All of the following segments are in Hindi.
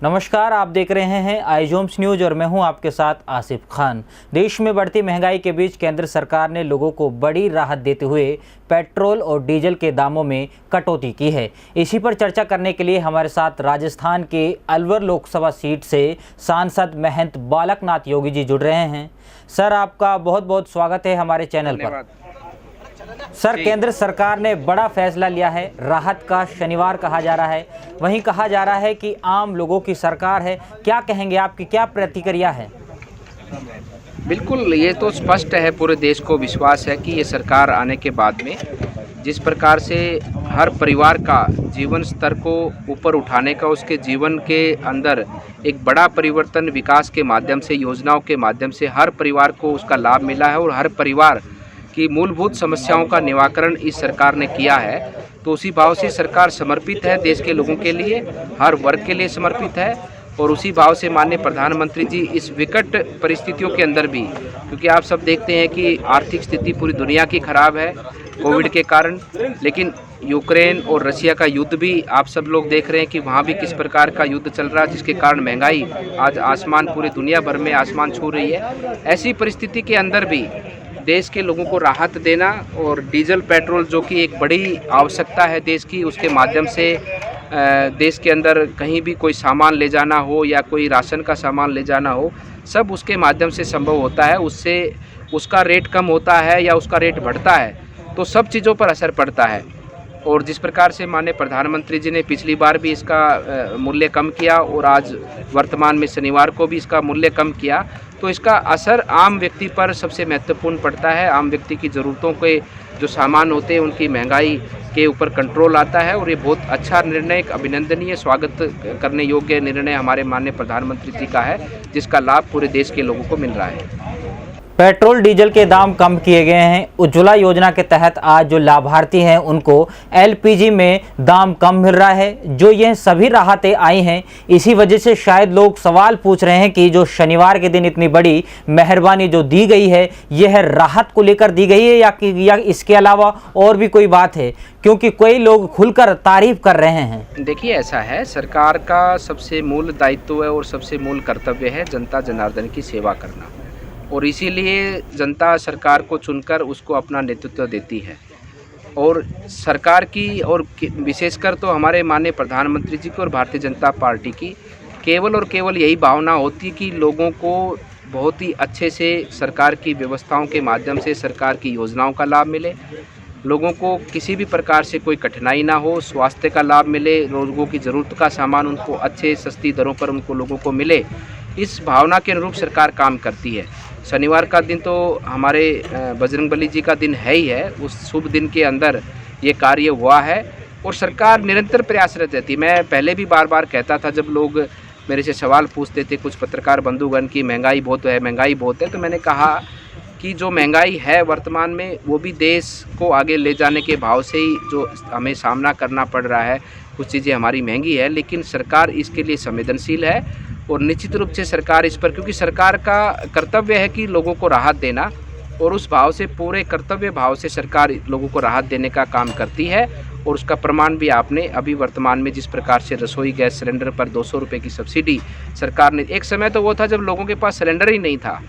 नमस्कार, आप देख रहे हैं आईजोम्स न्यूज और मैं हूं आपके साथ आसिफ खान। देश में बढ़ती महंगाई के बीच केंद्र सरकार ने लोगों को बड़ी राहत देते हुए पेट्रोल और डीजल के दामों में कटौती की है। इसी पर चर्चा करने के लिए हमारे साथ राजस्थान के अलवर लोकसभा सीट से सांसद महंत बालकनाथ योगी जी जुड़ रहे हैं। सर, आपका बहुत बहुत स्वागत है हमारे चैनल पर। सर, केंद्र सरकार ने बड़ा फैसला लिया है, राहत का शनिवार कहा जा रहा है, वहीं कहा जा रहा है कि आम लोगों की सरकार है। क्या कहेंगे, आपकी क्या प्रतिक्रिया है? बिल्कुल, ये तो स्पष्ट है, पूरे देश को विश्वास है कि ये सरकार आने के बाद में जिस प्रकार से हर परिवार का जीवन स्तर को ऊपर उठाने का, उसके जीवन के अंदर एक बड़ा परिवर्तन विकास के माध्यम से, योजनाओं के माध्यम से हर परिवार को उसका लाभ मिला है और हर परिवार की मूलभूत समस्याओं का निवारण इस सरकार ने किया है। तो उसी भाव से सरकार समर्पित है, देश के लोगों के लिए, हर वर्ग के लिए समर्पित है। और उसी भाव से माननीय प्रधानमंत्री जी इस विकट परिस्थितियों के अंदर भी, क्योंकि आप सब देखते हैं कि आर्थिक स्थिति पूरी दुनिया की खराब है कोविड के कारण, लेकिन यूक्रेन और रशिया का युद्ध भी आप सब लोग देख रहे हैं कि वहाँ भी किस प्रकार का युद्ध चल रहा है, जिसके कारण महंगाई आज आसमान, पूरी दुनिया भर में आसमान छू रही है। ऐसी परिस्थिति के अंदर भी देश के लोगों को राहत देना और डीजल पेट्रोल जो कि एक बड़ी आवश्यकता है देश की, उसके माध्यम से देश के अंदर कहीं भी कोई सामान ले जाना हो या कोई राशन का सामान ले जाना हो, सब उसके माध्यम से संभव होता है। उससे उसका रेट कम होता है या उसका रेट बढ़ता है, तो सब चीज़ों पर असर पड़ता है। और जिस प्रकार से माननीय प्रधानमंत्री जी ने पिछली बार भी इसका मूल्य कम किया और आज वर्तमान में शनिवार को भी इसका मूल्य कम किया, तो इसका असर आम व्यक्ति पर सबसे महत्वपूर्ण पड़ता है। आम व्यक्ति की ज़रूरतों के जो सामान होते हैं उनकी महंगाई के ऊपर कंट्रोल आता है और ये बहुत अच्छा निर्णय, एक अभिनंदनीय, स्वागत करने योग्य निर्णय हमारे माननीय प्रधानमंत्री जी का है, जिसका लाभ पूरे देश के लोगों को मिल रहा है। पेट्रोल डीजल के दाम कम किए गए हैं। उज्ज्वला योजना के तहत आज जो लाभार्थी हैं उनको एलपीजी में दाम कम मिल रहा है। जो ये सभी राहतें आई हैं, इसी वजह से शायद लोग सवाल पूछ रहे हैं कि जो शनिवार के दिन इतनी बड़ी मेहरबानी जो दी गई है, यह राहत को लेकर दी गई है या इसके अलावा और भी कोई बात है, क्योंकि कई लोग खुलकर तारीफ कर रहे हैं। देखिए, ऐसा है, सरकार का सबसे मूल दायित्व है और सबसे मूल कर्तव्य है जनता जनार्दन की सेवा करना, और इसीलिए जनता सरकार को चुनकर उसको अपना नेतृत्व देती है। और सरकार की और विशेषकर तो हमारे माननीय प्रधानमंत्री जी की और भारतीय जनता पार्टी की केवल और केवल यही भावना होती कि लोगों को बहुत ही अच्छे से सरकार की व्यवस्थाओं के माध्यम से सरकार की योजनाओं का लाभ मिले, लोगों को किसी भी प्रकार से कोई कठिनाई ना हो, स्वास्थ्य का लाभ मिले, लोगों की ज़रूरत का सामान उनको अच्छे सस्ती दरों पर उनको लोगों को मिले। इस भावना के अनुरूप सरकार काम करती है। शनिवार का दिन तो हमारे बजरंगबली जी का दिन है ही है, उस शुभ दिन के अंदर ये कार्य हुआ है और सरकार निरंतर प्रयासरत रहती है। मैं पहले भी बार बार कहता था, जब लोग मेरे से सवाल पूछते थे कुछ पत्रकार बंधुगण की महंगाई बहुत है, महंगाई बहुत है, तो मैंने कहा कि जो महंगाई है वर्तमान में, वो भी देश को आगे ले जाने के भाव से ही जो हमें सामना करना पड़ रहा है। कुछ चीज़ें हमारी महंगी है, लेकिन सरकार इसके लिए संवेदनशील है और निश्चित रूप से सरकार इस पर, क्योंकि सरकार का कर्तव्य है कि लोगों को राहत देना, और उस भाव से, पूरे कर्तव्य भाव से सरकार लोगों को राहत देने का काम करती है। और उसका प्रमाण भी आपने अभी वर्तमान में जिस प्रकार से रसोई गैस सिलेंडर पर 200 रुपये की सब्सिडी सरकार ने, एक समय तो वो था जब लोगों के पास सिलेंडर ही नहीं था।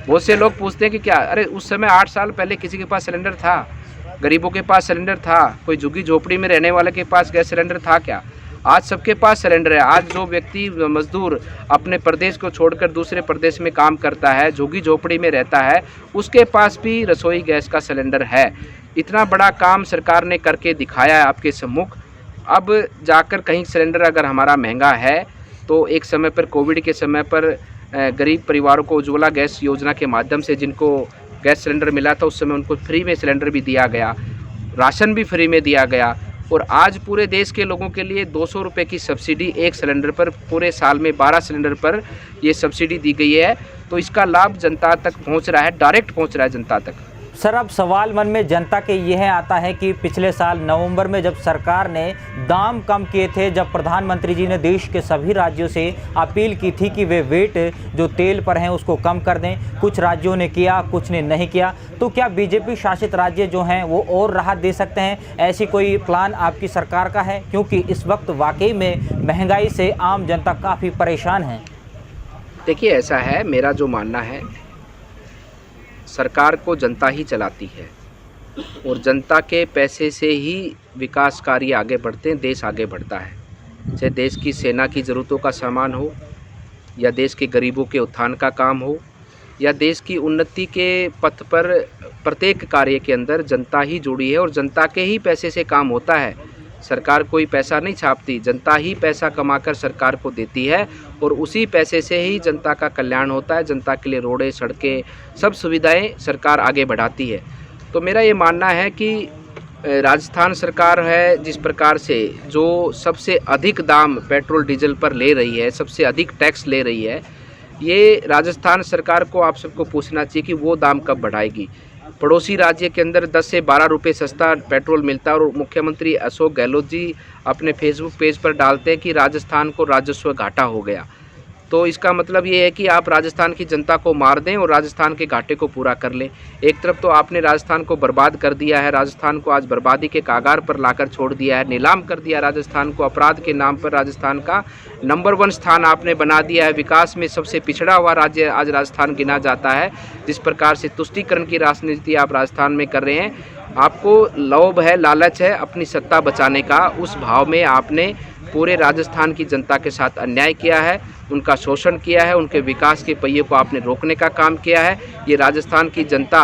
बहुत से लोग पूछते हैं कि क्या, अरे उस समय 8 साल पहले किसी के पास सिलेंडर था? गरीबों के पास सिलेंडर था? कोई झुग्गी झोपड़ी में रहने वाले के पास गैस सिलेंडर था क्या? आज सबके पास सिलेंडर है। आज जो व्यक्ति, मजदूर अपने प्रदेश को छोड़कर दूसरे प्रदेश में काम करता है, झुग्गी झोपड़ी में रहता है, उसके पास भी रसोई गैस का सिलेंडर है। इतना बड़ा काम सरकार ने करके दिखाया है आपके सम्मुख। अब जाकर कहीं सिलेंडर अगर हमारा महंगा है, तो एक समय पर, कोविड के समय पर, गरीब परिवारों को उज्ज्वला गैस योजना के माध्यम से जिनको गैस सिलेंडर मिला था, उस समय उनको फ्री में सिलेंडर भी दिया गया, राशन भी फ्री में दिया गया। और आज पूरे देश के लोगों के लिए 200 रुपये की सब्सिडी एक सिलेंडर पर, पूरे साल में 12 सिलेंडर पर ये सब्सिडी दी गई है। तो इसका लाभ जनता तक पहुंच रहा है, डायरेक्ट पहुंच रहा है जनता तक। सर, अब सवाल मन में जनता के यह आता है कि पिछले साल नवंबर में जब सरकार ने दाम कम किए थे, जब प्रधानमंत्री जी ने देश के सभी राज्यों से अपील की थी कि वे वेट जो तेल पर हैं उसको कम कर दें, कुछ राज्यों ने किया, कुछ ने नहीं किया, तो क्या बीजेपी शासित राज्य जो हैं वो और राहत दे सकते हैं? ऐसी कोई प्लान आपकी सरकार का है? क्योंकि इस वक्त वाकई में महंगाई से आम जनता काफ़ी परेशान है। देखिए, ऐसा है, मेरा जो मानना है, सरकार को जनता ही चलाती है और जनता के पैसे से ही विकास कार्य आगे बढ़ते हैं, देश आगे बढ़ता है। चाहे देश की सेना की ज़रूरतों का सामान हो, या देश के गरीबों के उत्थान का काम हो, या देश की उन्नति के पथ पर प्रत्येक कार्य के अंदर जनता ही जुड़ी है और जनता के ही पैसे से काम होता है। सरकार कोई पैसा नहीं छापती, जनता ही पैसा कमाकर सरकार को देती है और उसी पैसे से ही जनता का कल्याण होता है। जनता के लिए रोडें, सड़कें, सब सुविधाएं सरकार आगे बढ़ाती है। तो मेरा ये मानना है कि राजस्थान सरकार है जिस प्रकार से जो सबसे अधिक दाम पेट्रोल डीजल पर ले रही है, सबसे अधिक टैक्स ले रही है, ये राजस्थान सरकार को आप सबको पूछना चाहिए कि वो दाम कब बढ़ाएगी। पड़ोसी राज्य के अंदर 10 से 12 रुपये सस्ता पेट्रोल मिलता है और मुख्यमंत्री अशोक गहलोत जी अपने फेसबुक पेज पर डालते हैं कि राजस्थान को राजस्व घाटा हो गया। तो इसका मतलब ये है कि आप राजस्थान की जनता को मार दें और राजस्थान के घाटे को पूरा कर लें। एक तरफ तो आपने राजस्थान को बर्बाद कर दिया है, राजस्थान को आज बर्बादी के कागार पर लाकर छोड़ दिया है, नीलाम कर दिया राजस्थान को, अपराध के नाम पर राजस्थान का नंबर 1 स्थान आपने बना दिया है। विकास में सबसे पिछड़ा हुआ राज्य आज राजस्थान गिना जाता है। जिस प्रकार से तुष्टीकरण की राजनीति आप राजस्थान में कर रहे हैं, आपको लोभ है, लालच है अपनी सत्ता बचाने का, उस भाव में आपने पूरे राजस्थान की जनता के साथ अन्याय किया है, उनका शोषण किया है, उनके विकास के पहिए को आपने रोकने का काम किया है। ये राजस्थान की जनता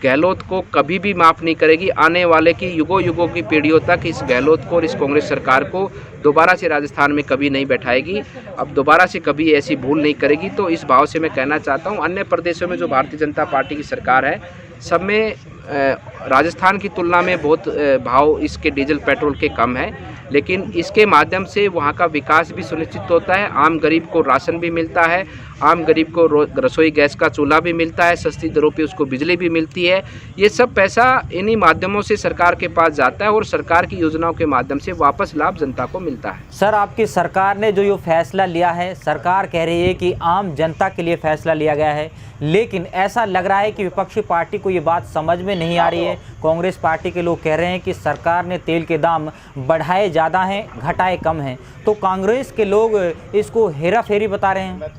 गहलोत को कभी भी माफ़ नहीं करेगी। आने वाले की युगों युगों की पीढ़ियों तक इस गहलोत को और इस कांग्रेस सरकार को दोबारा से राजस्थान में कभी नहीं बैठाएगी, अब दोबारा से कभी ऐसी भूल नहीं करेगी। तो इस भाव से मैं कहना चाहता हूँ, अन्य प्रदेशों में जो भारतीय जनता पार्टी की सरकार है, सब में राजस्थान की तुलना में बहुत भाव इसके डीजल पेट्रोल के कम है, लेकिन इसके माध्यम से वहाँ का विकास भी सुनिश्चित होता है। आम गरीब को राशन भी मिलता है, आम गरीब को रसोई गैस का चूल्हा भी मिलता है, सस्ती दरों पे उसको बिजली भी मिलती है। ये सब पैसा इन्हीं माध्यमों से सरकार के पास जाता है और सरकार की योजनाओं के माध्यम से वापस लाभ जनता को मिलता है। सर, आपकी सरकार ने जो ये फैसला लिया है, सरकार कह रही है कि आम जनता के लिए फैसला लिया गया है, लेकिन ऐसा लग रहा है कि विपक्षी पार्टी को ये बात समझ में नहीं आ रही है। कांग्रेस पार्टी के लोग कह रहे हैं कि सरकार ने तेल के दाम बढ़ाए ज़्यादा हैं, घटाए कम हैं, तो कांग्रेस के लोग इसको हेरा फेरी बता रहे हैं।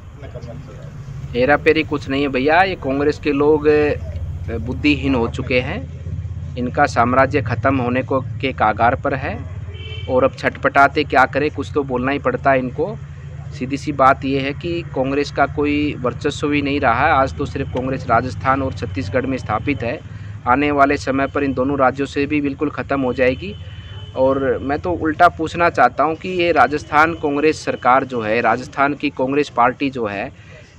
हेरा फेरी कुछ नहीं है भैया, ये कांग्रेस के लोग बुद्धिहीन हो चुके हैं, इनका साम्राज्य ख़त्म होने को के कागार पर है और अब छटपटाते क्या करें, कुछ तो बोलना ही पड़ता है इनको। सीधी सी बात यह है कि कांग्रेस का कोई वर्चस्व भी नहीं रहा है, आज तो सिर्फ कांग्रेस राजस्थान और छत्तीसगढ़ में स्थापित है, आने वाले समय पर इन दोनों राज्यों से भी बिल्कुल ख़त्म हो जाएगी। और मैं तो उल्टा पूछना चाहता हूं कि ये राजस्थान कांग्रेस सरकार जो है, राजस्थान की कांग्रेस पार्टी जो है,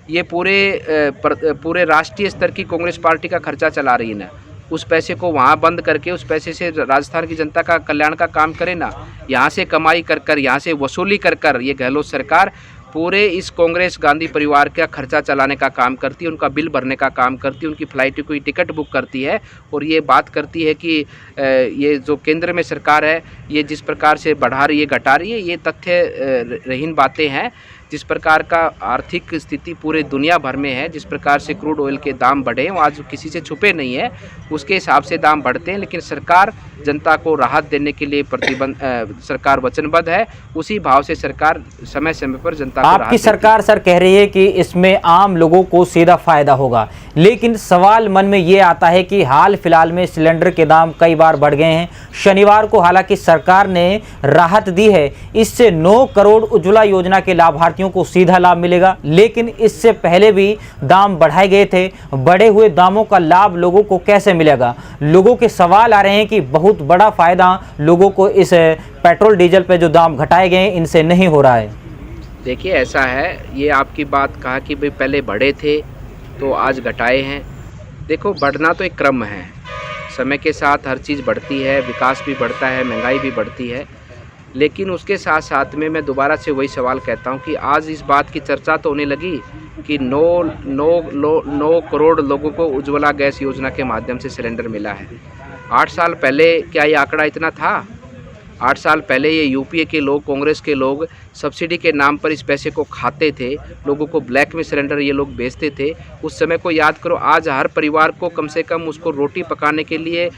ये पूरे राष्ट्रीय स्तर की कांग्रेस पार्टी का खर्चा चला रही है ना, उस पैसे को वहाँ बंद करके उस पैसे से राजस्थान की जनता का कल्याण का काम करे ना। यहाँ से कमाई कर यहाँ से वसूली कर ये गहलोत सरकार पूरे इस कांग्रेस गांधी परिवार का खर्चा चलाने का काम करती है, उनका बिल भरने का काम करती है, उनकी फ्लाइट की टिकट बुक करती है और ये बात करती है कि ये जो केंद्र में सरकार है ये जिस प्रकार से बढ़ा रही है, घटा रही है, ये तथ्य रहीन बातें हैं। जिस प्रकार का आर्थिक स्थिति पूरे दुनिया भर में है, जिस प्रकार से क्रूड ऑयल के दाम बढ़े हैं, आज किसी से छुपे नहीं है, उसके हिसाब से दाम बढ़ते हैं, लेकिन सरकार जनता को राहत देने के लिए सरकार वचनबद्ध है। उसी भाव से सरकार समय समय पर जनता को आपकी सरकार सर कह रही है कि इसमें आम लोगों को सीधा फायदा होगा, लेकिन सवाल मन में ये आता है कि हाल फिलहाल में सिलेंडर के दाम कई बार बढ़ गए हैं। शनिवार को हालांकि सरकार ने राहत दी है, इससे 9 करोड़ उज्ज्वला योजना के लाभार्थियों को सीधा लाभ मिलेगा, लेकिन इससे पहले भी दाम बढ़ाए गए थे। बढ़े हुए दामों का लाभ लोगों को कैसे मिलेगा? लोगों के सवाल आ रहे हैं कि बहुत बड़ा फायदा लोगों को इस पेट्रोल डीजल पे जो दाम घटाए गए इनसे नहीं हो रहा है। देखिए, ऐसा है, ये आपकी बात कहा कि भाई पहले बढ़े थे तो आज घटाए हैं। देखो, बढ़ना तो एक क्रम है, समय के साथ हर चीज़ बढ़ती है, विकास भी बढ़ता है, महंगाई भी बढ़ती है। लेकिन उसके साथ साथ में मैं दोबारा से वही सवाल कहता हूँ कि आज इस बात की चर्चा तो होने लगी कि 9 करोड़ लोगों को उज्ज्वला गैस योजना के माध्यम से सिलेंडर मिला है। 8 साल पहले क्या ये आंकड़ा इतना था? 8 साल पहले ये यूपीए के लोग, कांग्रेस के लोग सब्सिडी के नाम पर इस पैसे को खाते थे, लोगों को ब्लैक में सिलेंडर ये लोग बेचते थे। उस समय को याद करो, आज हर परिवार को कम से कम उसको रोटी पकाने के लिए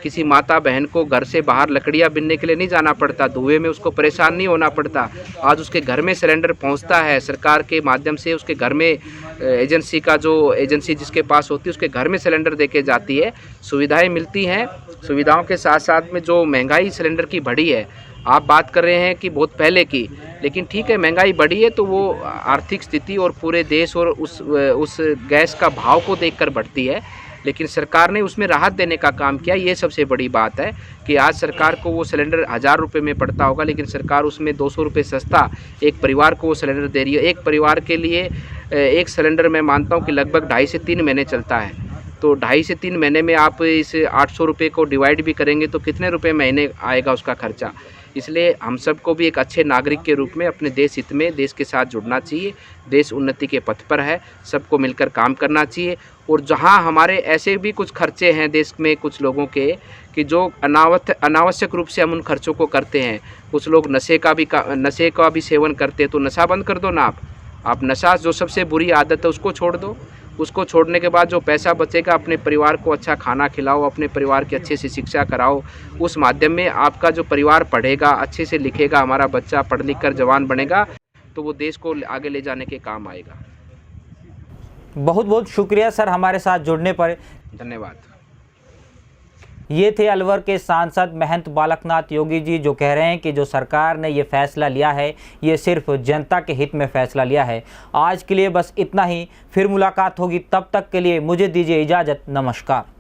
किसी माता बहन को घर से बाहर लकड़ियाँ बीनने के लिए नहीं जाना पड़ता, धुएं में उसको परेशान नहीं होना पड़ता। आज उसके घर में सिलेंडर पहुंचता है सरकार के माध्यम से, उसके घर में एजेंसी जिसके पास होती है उसके घर में सिलेंडर देके जाती है, सुविधाएं मिलती हैं। सुविधाओं के साथ साथ में जो महंगाई सिलेंडर की बढ़ी है, आप बात कर रहे हैं कि बहुत पहले की, लेकिन ठीक है महंगाई बढ़ी है तो वो आर्थिक स्थिति और पूरे देश और उस गैस का भाव को देखकर बढ़ती है, लेकिन सरकार ने उसमें राहत देने का काम किया। ये सबसे बड़ी बात है कि आज सरकार को वो सिलेंडर 1000 रुपये में पड़ता होगा, लेकिन सरकार उसमें 200 रुपये सस्ता एक परिवार को वो सिलेंडर दे रही है। एक परिवार के लिए एक सिलेंडर मैं मानता हूँ कि लगभग 2.5 से 3 महीने चलता है, तो 2.5 से 3 महीने में आप इस 800 रुपये को डिवाइड भी करेंगे तो कितने रुपए महीने आएगा उसका खर्चा। इसलिए हम सबको भी एक अच्छे नागरिक के रूप में अपने देश हित में देश के साथ जुड़ना चाहिए। देश उन्नति के पथ पर है, सबको मिलकर काम करना चाहिए। और जहां हमारे ऐसे भी कुछ खर्चे हैं देश में कुछ लोगों के कि जो अनावश्यक रूप से हम उन खर्चों को करते हैं, कुछ लोग नशे का भी सेवन करते हैं, तो नशा बंद कर दो ना आप नशा जो सबसे बुरी आदत है उसको छोड़ दो। उसको छोड़ने के बाद जो पैसा बचेगा अपने परिवार को अच्छा खाना खिलाओ, अपने परिवार की अच्छे से शिक्षा कराओ। उस माध्यम में आपका जो परिवार पढ़ेगा, अच्छे से लिखेगा, हमारा बच्चा पढ़ लिख कर जवान बनेगा तो वो देश को आगे ले जाने के काम आएगा। बहुत बहुत शुक्रिया सर हमारे साथ जुड़ने पर। धन्यवाद। ये थे अलवर के सांसद महंत बालकनाथ योगी जी, जो कह रहे हैं कि जो सरकार ने ये फैसला लिया है ये सिर्फ जनता के हित में फैसला लिया है। आज के लिए बस इतना ही, फिर मुलाकात होगी, तब तक के लिए मुझे दीजिए इजाज़त। नमस्कार।